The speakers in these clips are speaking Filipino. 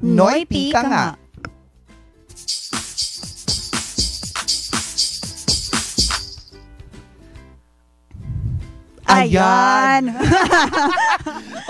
Noy Pika nga. Ayan.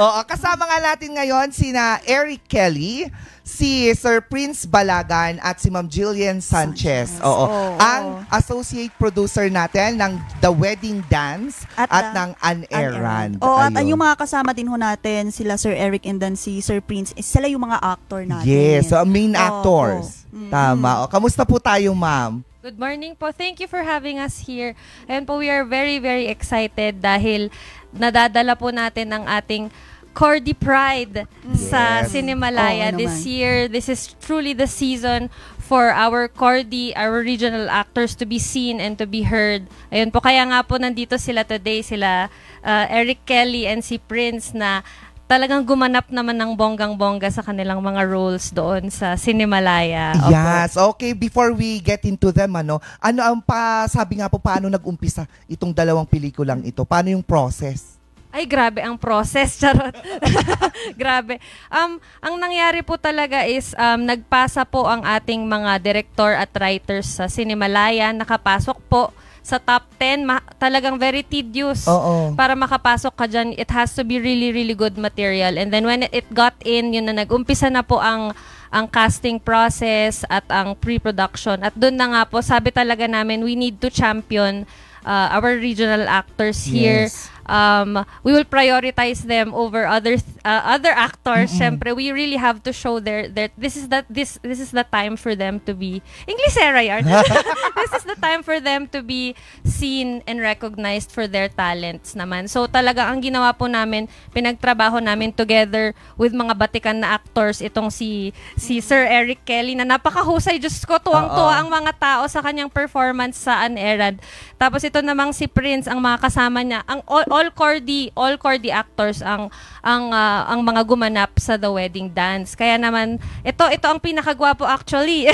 Oo, kasama nga natin ngayon sina Eric Kelly, si Sir Prince Balagan at si Ma'am Jillian Sanchez. Oo. Ang associate producer natin ng The Wedding Dance at ng An-Erand. At yung mga kasama din ho natin, sila Sir Eric and then si Sir Prince, sila yung mga actor natin. Yes, so main actors. Tama. Kamusta po tayo, ma'am? Good morning po. Thank you for having us here. And po, we are very, very excited dahil nadadala po natin ang ating Cordy Pride sa Cinemalaya this year. This is truly the season for our Cordy, our regional actors to be seen and to be heard. Ayun po, kaya nga po nandito sila today, sila Eric Kelly and si Prince na talagang gumanap naman ng bonggang-bongga sa kanilang mga roles doon sa Cinemalaya. Yes, okay. Before we get into them, ano ang sabi nga po, paano nag-umpisa itong dalawang pelikulang ito? Paano yung process? Ay, grabe ang process, charot. Grabe. Ang nangyari po talaga is nagpasa po ang ating mga director at writers sa Cinemalaya, nakapasok po sa top 10, talagang very tedious. Para makapasok ka dyan. It has to be really, really good material. And then when it got in, yun na nag-umpisa na po ang casting process at ang pre-production. At doon na nga po, sabi talaga namin, we need to champion our regional actors here. We will prioritize them over other actors. Syempre, we really have to show this is the time for them to be Inglesera yarn. This is the time for them to be seen and recognized for their talents naman. So talaga ang ginawa po namin, pinagtrabaho namin together with mga batikan na actors, itong si Sir Eric Kelly na napakahusay, Diyos ko, tuwang-tuwa ang mga tao sa kanyang performance sa An-Erand. Tapos ito namang si Prince, ang mga kasama niya, ang all Cordy actors ang mga gumanap sa The Wedding Dance. Kaya naman ito ang pinakagwapo actually.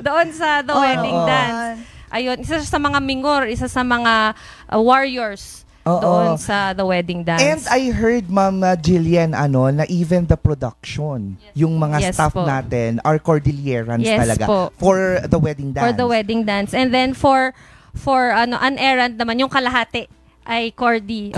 Doon sa The Wedding Dance. Ayun, isa sa mga mingor, isa sa mga warriors doon sa The Wedding Dance. And I heard, Ma'am Jillian, na even the production, yung mga staff natin are Cordillerans talaga for The Wedding Dance. For The Wedding Dance. And then for An-Erand naman, yung kalahati ay Cordy.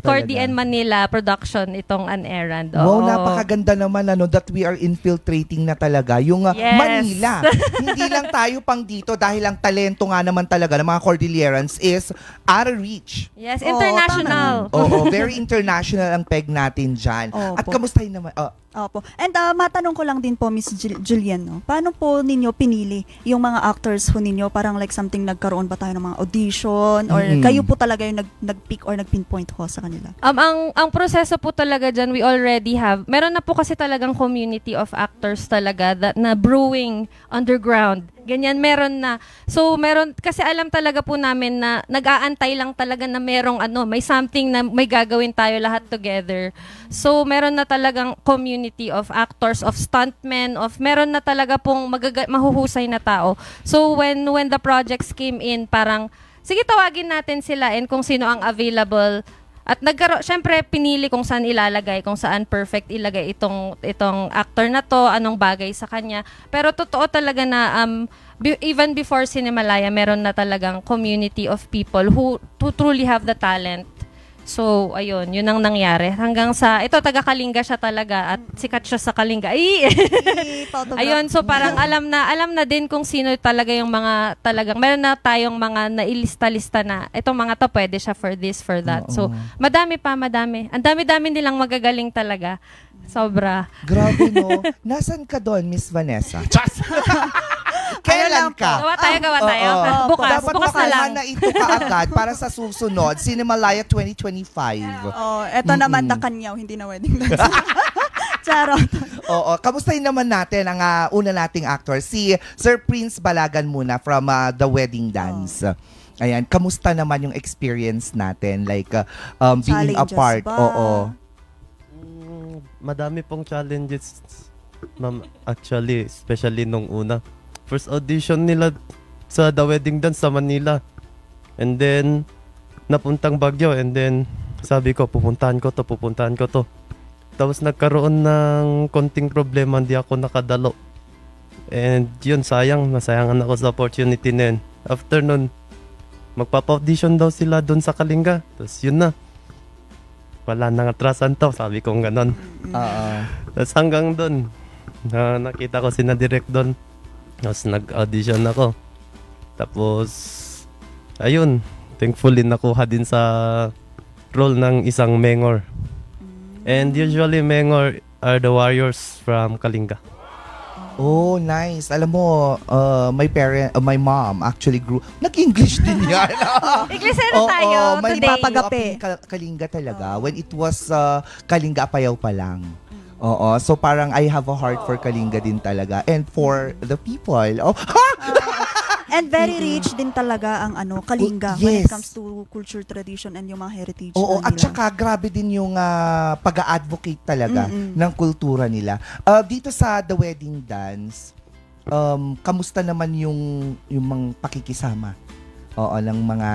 Cordy and Manila production itong An-Erand. Wow, napakaganda naman that we are infiltrating na talaga yung Manila. Hindi lang tayo pang dito dahil ang talento nga naman talaga ng mga Cordillerans is out of reach. Yes, international. Very international ang peg natin dyan. At kamustahin naman? Opo. And matanong ko lang din po, Miss Jillian, no? Paano po ninyo pinili yung mga actors ho ninyo? Parang like something, nagkaroon ba tayo ng mga audition? Or kayo po talaga yung nag-pick or nag-pinpoint ho sa kanila? Ang proseso po talaga dyan, we already have, meron na po kasi talagang community of actors talaga na brewing underground. Ganyan, meron na. So, kasi alam talaga po namin na nag-aantay lang talaga na merong may something na may gagawin tayo lahat together. So, meron na talagang community of actors, of stuntmen, meron na talaga pong mahuhusay na tao. So, when the projects came in, parang, sige, tawagin natin sila and kung sino ang available. At syempre pinili kung saan ilalagay, kung saan perfect ilagay itong actor na to, anong bagay sa kanya. Pero totoo talaga na even before Cinemalaya, meron na talagang community of people who truly have the talent. So, ayun, yun ang nangyari. Hanggang sa, ito, taga-Kalinga siya talaga at sikat siya sa Kalinga. Ayun, so parang alam na din kung sino talaga yung mga talagang, meron na tayong mga nailista-lista na, itong mga to pwede siya for this, for that. So, madami. Ang dami-dami nilang magagaling talaga. Sobra. Grabe, no? Nasaan ka doon, Miss Vanessa? Kailan ka? Gawa tayo. Bukas na lang. Na ito kaagad para sa susunod, Cinemalaya 2025. Eto naman na kanyaw, hindi na wedding dance. Charot. Kamustahin naman natin ang una nating actor, si Sir Prince Balagan muna from The Wedding Dance. Ayan, kamusta naman yung experience natin? Like, being a part. Madami pong challenges, ma'am, actually, especially nung una. First audition nila sa The Wedding Dance sa Manila. And then, napuntang Baguio. And then, sabi ko, pupuntahan ko to. Tapos nagkaroon ng konting problema, hindi ako nakadalo. And yun, nasayangan ako sa opportunity na yun. After nun, magpapa-audition daw sila doon sa Kalinga. Tapos yun na. Wala nang atrasan to, sabi kong ganon. Tapos hanggang doon, nakita ko sina direct doon. Tapos nag-audition ako. Tapos, ayun, thankfully nakuha din sa role ng isang Mengor. And usually Mengor are the warriors from Kalinga. Oh, nice. Alam mo, my mom actually grew, nag-English din yan. Englishero tayo my today. mom grew up in Kalinga talaga. When it was Kalinga Apayao pa lang. Oo, so parang I have a heart for Kalinga din talaga. And for the people. Oh, And very rich din talaga ang Kalinga when Yes. it comes to culture, tradition, and yung mga heritage oo, nila. at saka grabe din yung pag-a-advocate talaga ng kultura nila. Dito sa The Wedding Dance, kamusta naman yung mga pakikisama? Oo, ng mga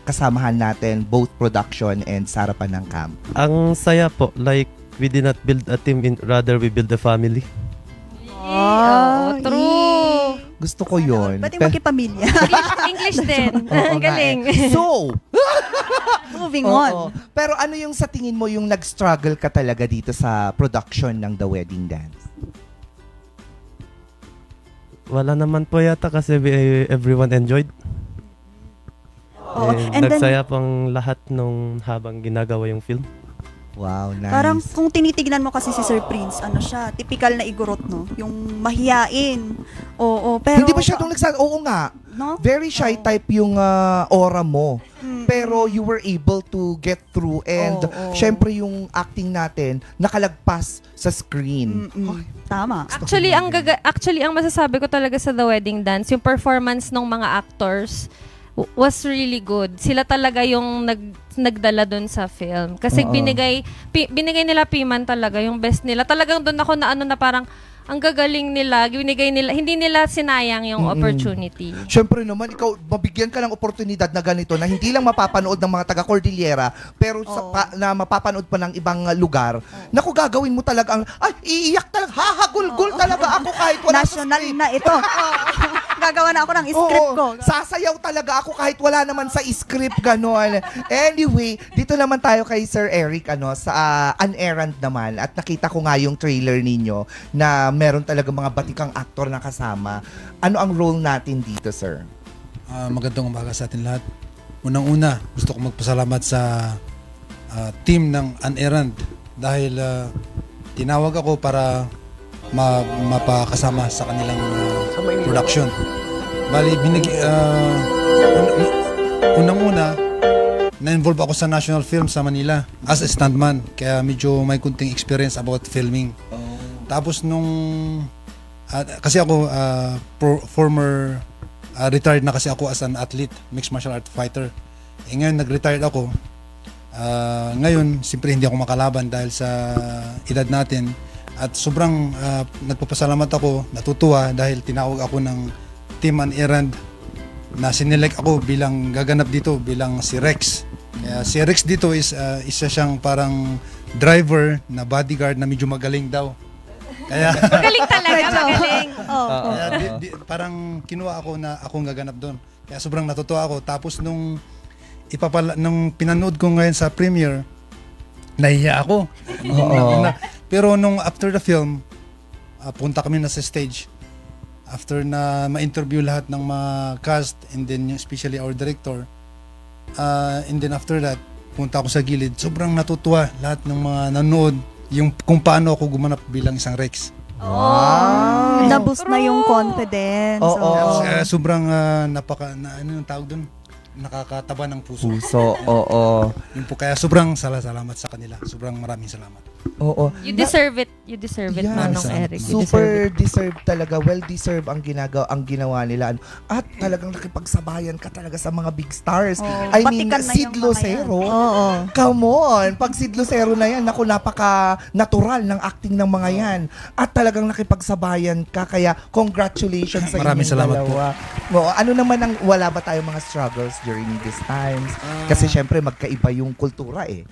kasamahan natin, both production and sa harapan ng camp. Ang saya po, like we did not build a team, rather we build a family. Oo, true. Gusto ko yun. Ba't yung makipamilya? English din. Oo Ang nga galing. eh. So, Moving oo. on. Pero ano yung sa tingin mo yung nag-struggle ka talaga dito sa production ng The Wedding Dance? Wala naman po yata kasi everyone enjoyed. Oo. And And then, nagsaya pang lahat nung habang ginagawa yung film. Wow, nice. parang kung tinitignan mo kasi si Sir Prince, siya, typical na igorot, no? Yung mahiyain. Oo, pero... Hindi ba siya itong oo nga. No? Very shy type yung aura mo. Pero you were able to get through and syempre yung acting natin nakalagpas sa screen. Tama. Actually ang masasabi ko talaga sa The Wedding Dance, yung performance ng mga actors was really good. Sila talaga yung nagdala dun sa film. Kasi binigay nila Piman talaga, yung best nila. Talagang dun ako na parang ang gagaling nila, hindi nila sinayang yung opportunity. Siyempre naman, ikaw, mabigyan ka ng oportunidad na ganito na hindi lang mapapanood ng mga taga-Cordillera, pero na mapapanood pa ng ibang lugar. Naku, gagawin mo talaga iiyak talaga, hahagulgul talaga ako kahit wala National sa script. na ito. Gagawa na ako ng script ko. Sasayaw talaga ako kahit wala naman sa script, ganon. Anyway, dito naman tayo kay Sir Eric, sa Unerrand naman. At nakita ko nga yung trailer ninyo na meron talaga mga batikang aktor na kasama. Ano ang role natin dito, sir? Magandang umaga sa atin lahat. Unang-una, gusto ko magpasalamat sa team ng Unerrand dahil tinawag ako para mapakasama sa kanilang production. Bali, unang-una, na-involve ako sa National Film sa Manila as a stuntman. Kaya medyo may kunting experience about filming. Tapos kasi ako former retired na kasi ako as an athlete, mixed martial art fighter. Ngayon nag-retired ako. Ngayon, siyempre hindi ako makalaban dahil sa edad natin. At sobrang nagpapasalamat ako, natutuwa dahil tinawag ako ng Team Unerrand na sinelect ako bilang gaganap dito bilang si Rex. Kaya si Rex dito is isa siyang parang driver na bodyguard na medyo magaling daw. Kaya Magaling talaga, magaling. kaya parang kinuha ako na akong gaganap doon. Kaya sobrang natutuwa ako. Tapos nung pinanood ko ngayon sa premiere, nahiya ako. Pero nung after the film, punta kami na sa stage. After na ma-interview lahat ng mga cast and then especially our director, and then after that, punta ako sa gilid. Sobrang natutuwa lahat ng mga nanood yung kung paano ako gumanap bilang isang Rex. Na-boost na yung confidence. Sobrang ano yung tawag doon? Nakakataba ng puso. Yun po, kaya sobrang salamat sa kanila. Sobrang maraming salamat. You deserve it. You deserve it, Yes. Manong Eric. You Super deserved talaga. Well deserved ang ginawa nila. At talagang nakipagsabayan ka talaga sa mga big stars. I mean, Batikan na Sid yung mga Lucero. yan. Come on. Pag Sid Lucero na yan, naku, napaka-natural ng acting ng mga yan. At talagang nakipagsabayan ka. Kaya congratulations sa Maraming inyong salamat dalawa. Oo, ano naman wala ba tayong mga struggles during these times? Kasi syempre magkaiba yung kultura eh.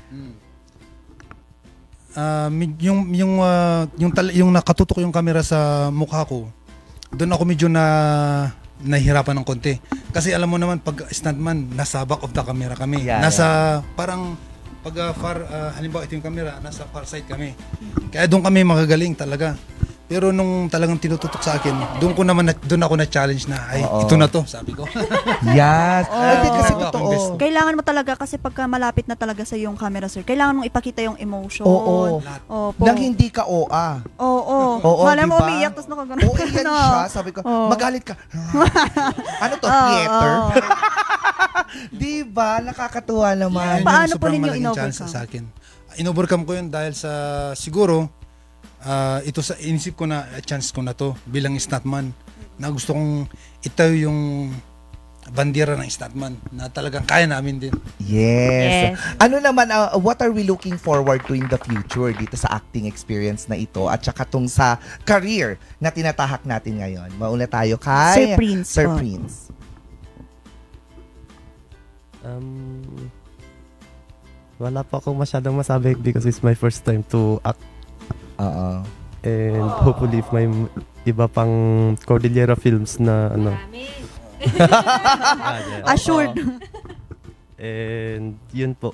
yung nakatutok yung camera sa mukha ko, doon ako medyo nahihirapan ng konti. Kasi alam mo naman, pag stuntman, nasa back of the camera kami. Yeah, nasa parang pag halimbawa ito yung camera, nasa far side kami. Kaya doon kami magagaling talaga. Pero nung talagang tinututok sa akin, doon ako na-challenge na, ay, ito na to, sabi ko. Yes. Hindi kasi Ginagawa akong totoo. best. Kailangan mo talaga kasi pagka malapit na talaga sa yung camera, sir, kailangan mong ipakita yung emotion. Oo. Opo. Nang hindi ka OA. Oo. Oo, Malay mo diba? umiiyak, tapos nakagano. Oo, yan siya. Sabi ko, magalit ka. Ano to, theater? Diba? Nakakatuwa naman. Yun yung Paano po sobrang ninyo malaking in-overcome? chance sa akin. In-overcome ko yun dahil sa, siguro, ito sa inisip ko na chance ko na to bilang stuntman na gusto kong itayo yung bandera ng stuntman na talagang kaya namin din. Yes. Ano naman, what are we looking forward to in the future dito sa acting experience na ito at saka tong sa career na tinatahak natin ngayon? Mauna tayo kay Sir Prince Sir po. Prince. Wala pa akong masyadong masabi because it's my first time to act. Oo. And hopefully if may iba pang Cordillera films na ano. Yeah. Assured. And yun po.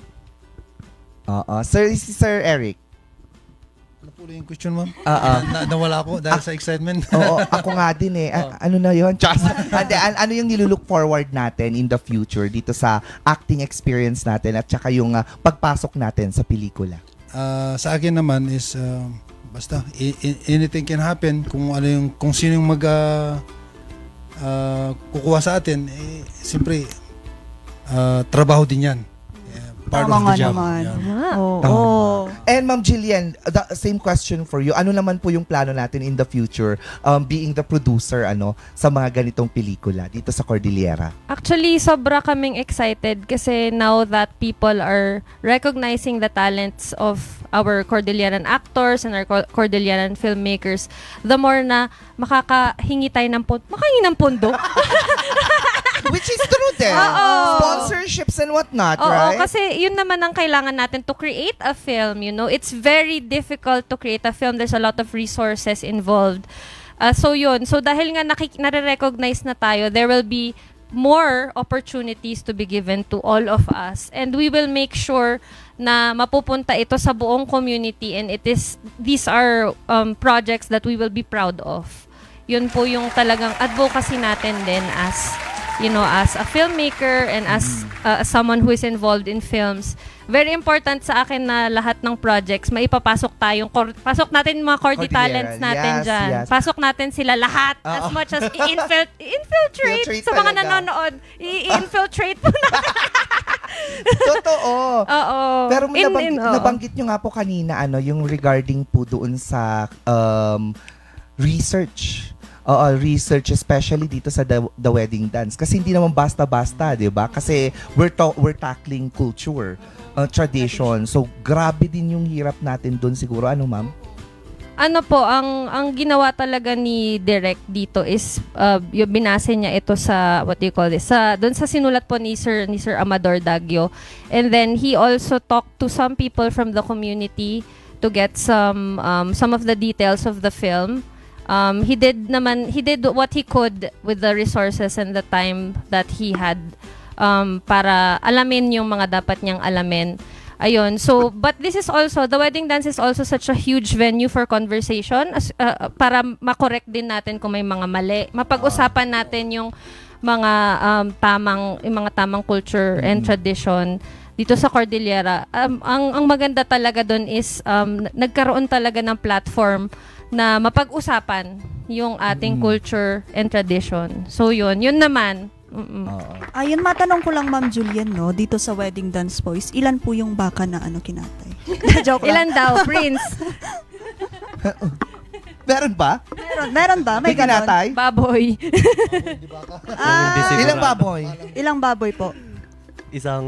Oo. Sir Eric. Ano po yung question, ma'am? Nawala ako dahil sa excitement. Oo, ako nga din eh. Ano na yun? Ano yung nilulook forward natin in the future dito sa acting experience natin at saka yung pagpasok natin sa pelikula? Sa akin naman is basta anything can happen kung sino yung kukuha sa atin, siyempre trabaho din yan. Part of the job. Yan. Oo. And Ma'am Jillian, the same question for you. Ano naman po yung plano natin in the future being the producer sa mga ganitong pelikula dito sa Cordillera? Actually, sobra kaming excited kasi now that people are recognizing the talents of our Cordilleran actors and our Cordilleran filmmakers, the more na makakahingi tayo ng pondo. Which is true din. Sponsorships and whatnot, right? Kasi yun naman ang kailangan natin to create a film, you know. It's very difficult to create a film. There's a lot of resources involved. So yun. So dahil nga nare-recognize na tayo, there will be more opportunities to be given to all of us. And we will make sure na mapupunta ito sa buong community, and these are projects that we will be proud of. Yun po yung talagang advocacy natin din as a filmmaker and as someone who is involved in films. Very important sa akin na lahat ng projects, maipapasok pasok natin yung mga Cordy talents natin dyan. Yes. Pasok natin sila lahat as much as infiltrate sa mga talaga. nanonood. I-infiltrate po natin. Totoo. Oo. Pero nabanggit nyo nga po kanina yung regarding po doon sa research. Research especially dito sa The Wedding Dance kasi hindi naman basta-basta, 'di ba? Kasi we're tackling culture, tradition. So grabe din yung hirap natin doon siguro, ma'am? Ang ginawa talaga ni Direk dito is yung binase niya ito sa doon sa sinulat po ni Sir Amador Daguio. And then he also talked to some people from the community to get some of the details of the film. He did what he could with the resources and the time that he had para alamin yung mga dapat niyang alamin. Ayun. So, but this is also, The Wedding Dance is also such a huge venue for conversation para makorek din natin kung may mga mali. Mapag-usapan natin yung mga tamang culture and tradition dito sa Cordillera. Ang maganda talaga doon is nagkaroon talaga ng platform na mapag-usapan yung ating culture and tradition. So yun naman. Ayun, matanong ko lang, Ma'am Julian, dito sa Wedding Dance Boys, ilan po yung baka na kinatay? Joke lang. Ilan daw, Prince? Meron ba? Meron ba? May ganon? kinatay? Baboy. Ilang baboy? Ilang baboy po? Isang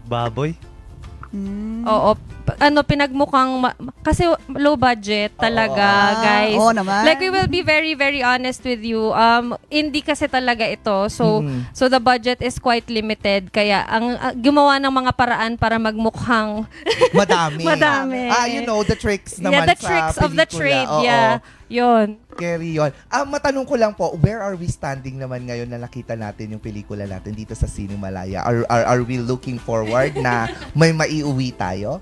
baboy. Oo, pinagmukhang kasi low budget talaga, guys. Oo naman. Like we will be very very honest with you. Hindi kasi talaga ito. So the budget is quite limited kaya ang gumawa ng mga paraan para magmukhang Madami. Madami. You know, the tricks naman the sa tricks of the pelikula. trade, Oo. yeah. Yun. Carry on. Matanong ko lang po, where are we standing naman ngayon na nakita natin yung pelikula natin dito sa Cinemalaya? Are we looking forward na may maiuwi tayo?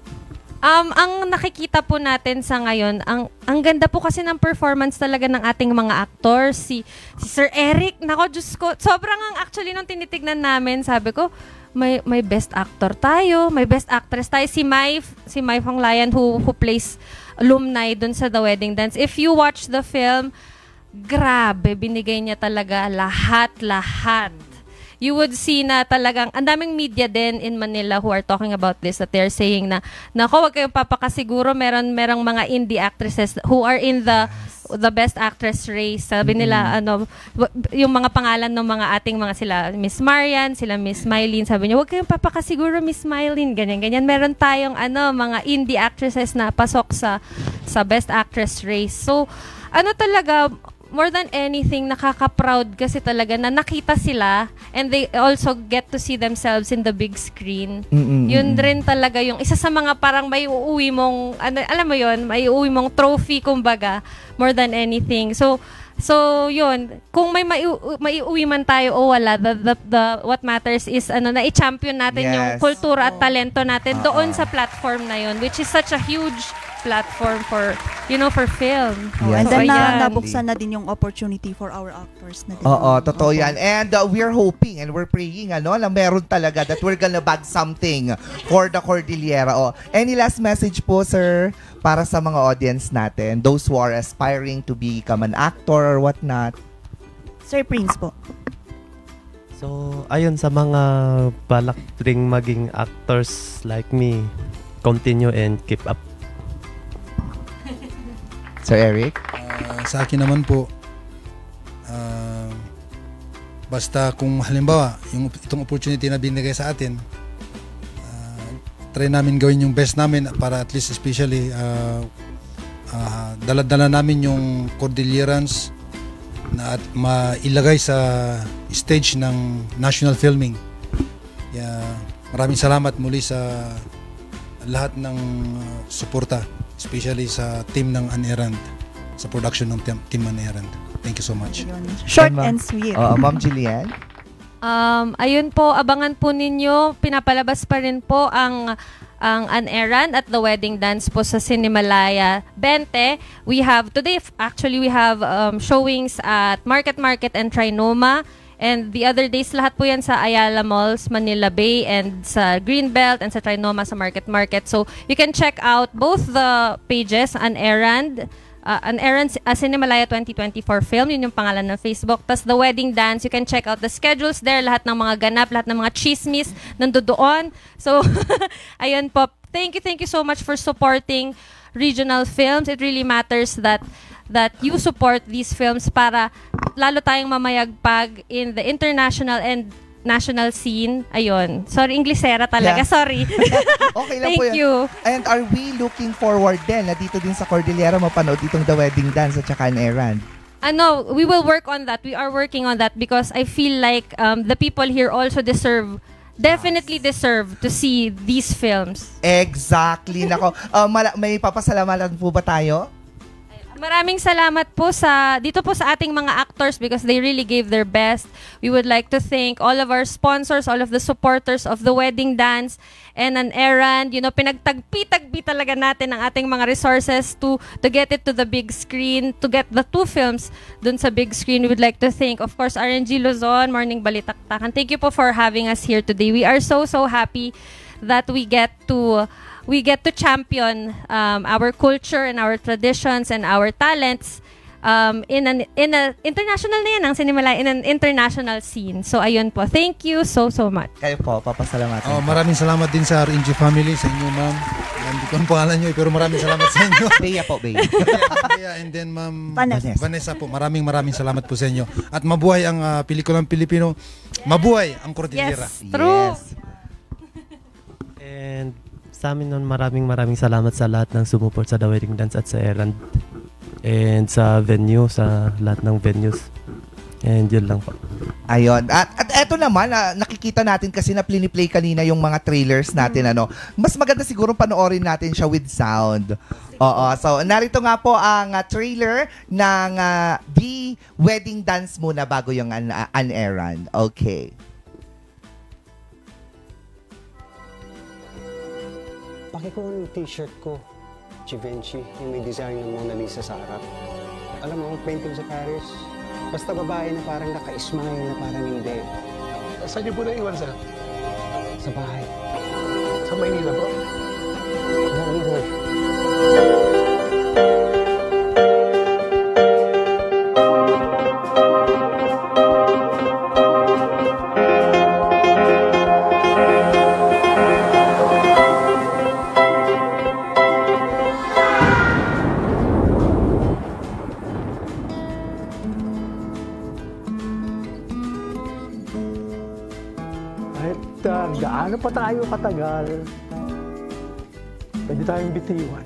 Ang nakikita po natin sa ngayon, ang ganda po kasi ng performance talaga ng ating mga actors. Si Sir Eric, nako Diyos ko, sobrang actually nung tinitignan namin, sabi ko, may best actor tayo, may best actress tayo. Si Mai Honglayan who plays alumni dun sa The Wedding Dance. If you watch the film, grabe, binigay niya talaga lahat. You would see na talagang, ang daming media din in Manila who are talking about this, that they're saying na, nako, wag kayong papakasiguro, merong mga indie actresses who are in the best actress race. Sabi nila, yung mga pangalan ng mga ating mga sila, Miss Marian, sila Miss Mylene, sabi niya, wag kayong papakasiguro, Miss Mylene, ganyan. Meron tayong mga indie actresses na pasok sa best actress race. So, talaga, more than anything, nakaka-proud kasi talaga na nakita sila and they also get to see themselves in the big screen. Yun rin talaga yung isa sa mga parang may uuwi mong, alam mo yun, may uuwi mong trophy, kumbaga, more than anything. So yun, kung may maiuwi man tayo o wala, what matters is na-i-champion natin yung kultura at talento natin doon sa platform na yun, which is such a huge platform for film. And then ayan. nabuksan na din yung opportunity for our actors na din. Oo, totoo yan. And we're hoping and we're praying na meron talaga that we're gonna bag something for the Cordillera. Any last message po, sir, para sa mga audience natin, those who are aspiring to become an actor or whatnot? Sir Prince po. So, ayun sa mga balak ring maging actors like me, continue and keep up. Sir Eric? Sa akin naman po, basta kung halimbawa, itong opportunity na binigay sa atin, try namin gawin yung best namin para at least especially dala-dala namin yung Cordillerans na at mailagay sa stage ng national filming. Maraming salamat muli sa lahat ng suporta, especially sa team ng Anerand, sa production ng team Anerand. Thank you so much. Short and sweet. Ma'am Jillian? Ayun po, abangan po ninyo. Pinapalabas pa rin po ang An Errand at The Wedding Dance po sa Cinemalaya 20. We have showings at Market and Trinoma. And the other days, lahat po yan sa Ayala Malls, Manila Bay, and sa Greenbelt, and sa Trinoma, sa Market. So, you can check out both the pages, An Errand, Cinemalaya 2024 film, yun yung pangalan ng Facebook. Tas The Wedding Dance, you can check out the schedules there, lahat ng mga ganap, lahat ng mga chismis, nandoon. So, ayun po. Thank you so much for supporting regional films. It really matters that you support these films para lalo tayong mamayagpag in the international and national scene. Ayun. Sorry, Inglesera talaga. Yeah. Sorry. Okay lang Thank po yan. you. And are we looking forward din na dito din sa Cordillera mapanood itong The Wedding Dance at saka An Errand? We will work on that. We are working on that because I feel like the people here also definitely deserve to see these films. Exactly. Nako, may papasalamatan po ba tayo? Maraming salamat po dito po sa ating mga actors because they really gave their best. We would like to thank all of our sponsors, all of the supporters of The Wedding Dance and An Errand. Pinagtagpi-tagpi talaga natin ang ating mga resources to get it to the big screen, to get the two films dun sa big screen. We would like to thank, of course, RNG Luzon, Morning Balitaktakan. Thank you po for having us here today. We are so happy that we get to champion our culture and our traditions and our talents in an international na yan, ang Cinemalaya, in an international scene. So, ayun po. Thank you so much. Kayo po, papasalamatan. Maraming salamat din sa RNG family, sa inyo, ma'am. Hindi ko ang pangalan nyo, pero maraming salamat sa inyo. Bea po, Bea. And then, ma'am Vanessa po, maraming salamat po sa inyo. At mabuhay ang pelikulang Pilipino. Mabuhay ang Cordillera. Yes, true. Yes. And sa amin nun, maraming salamat sa lahat ng sumuport sa The Wedding Dance at sa Errand. And sa venue, sa lahat ng venues. And yun lang po. Ayun. At eto naman, nakikita natin kasi na play kanina yung mga trailers natin. Ano. Mas maganda siguro panoorin natin siya with sound. Oo. So, narito nga po ang trailer ng The Wedding Dance muna bago yung An Errand. Okay. Pakikuha ng t-shirt ko, Givenchy, yung may design ng Mona Lisa sa harap. Alam mo, painting sa Paris, basta babae na parang naka-smile na parang hindi. Saan niyo po naiwan, sir? Sa bahay. Sa Maynila po? Oo. Kahit gaano pa tayo katagal, pwede tayong bitiwan.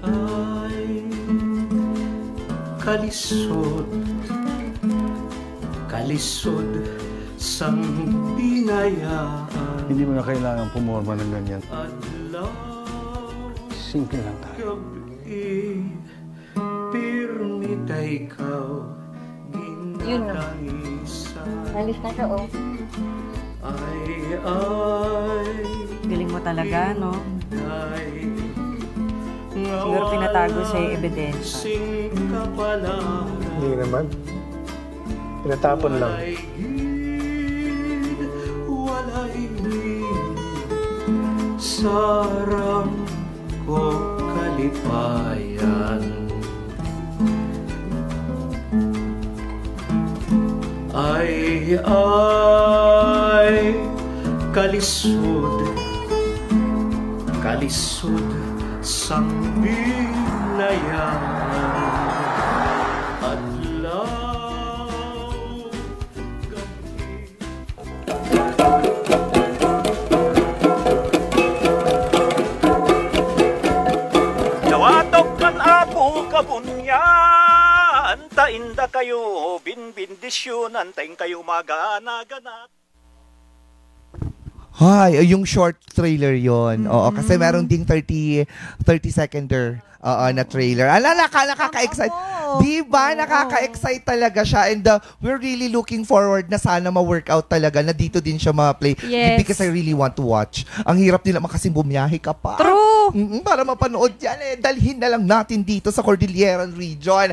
Ay, kalisod, kalisod, sang binayaan. Hindi mo na kailangan pumorma ng ganyan. Adlaw, Simple lang tayo. gabi, pirmita ikaw, ginagaisa. Nalis na siya, oh. Ay, Galing mo talaga, no? ay, Siguro pinatago siya yung ebidensya. sing kapalaran. Hindi naman. Pinatapon lang. Walay gid, walay gid, sarang ko kalipayan. Ay, kalisod, kalisod, sang binayan. Adlaw, gabi. Dawatok kan apo kabunyan, tainda kayo binbindisyon, antayin kayo magana-ganat. Hay, yung short trailer yon. Oo, kasi meron ding 30 seconder na trailer. Nakaka-excite. Diba? Nakaka-excite talaga siya. And we're really looking forward na sana ma-workout talaga na dito din siya ma-play. Yes. Because I really want to watch. Ang hirap nila kasi bumiyahe ka pa. True! Para mapanood yan Dalhin na lang natin dito sa Cordilleran Region.